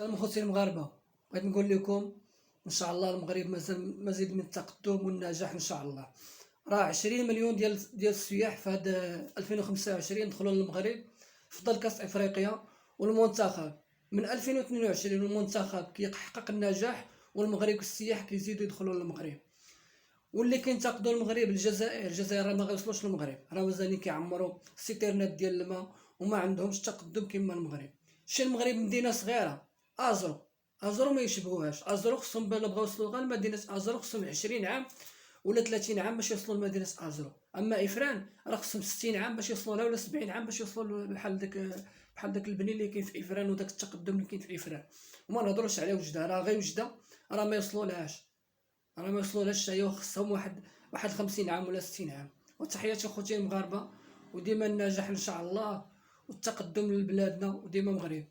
المخوتين المغاربة، بغيت نقول لكم ان شاء الله المغرب مزيد من التقدم والنجاح ان شاء الله. راه 20 مليون ديال السياح في هاد 2025 دخلوا للمغرب فضل كاس افريقيا، والمنتخب من 2022 المنتخب كيحقق النجاح، والمغرب السياح كيزيدوا يدخلوا للمغرب. واللي كينتقدوا المغرب الجزائر راه ما غيوصلوش للمغرب، راه مازالين كيعمروا سيتيرنات ديال الماء وما عندهمش تقدم كما المغرب. شي المغرب مدينه صغيره، ازرو ما يشبهوهاش. ازرو خصهم بالا بغاو يوصلوا غير لمدينه ازرو خصهم 20 عام ولا 30 عام باش يوصلوا لمدينه ازرو. اما افران راه خصهم 60 عام باش يوصلوا لها، ولا 70 عام باش يوصلوا بحال داك البني اللي كاين في افران وداك التقدم اللي كاين في افران. وما نهضروش على وجده، راه غير وجده راه ما يوصلوا لهاش، راه ما يوصلولهاش حتى هي، خصهم واحد 50 عام ولا 60 عام. وتحياتي خوتي المغاربه، وديما النجاح ان شاء الله والتقدم لبلادنا، وديما مغرب.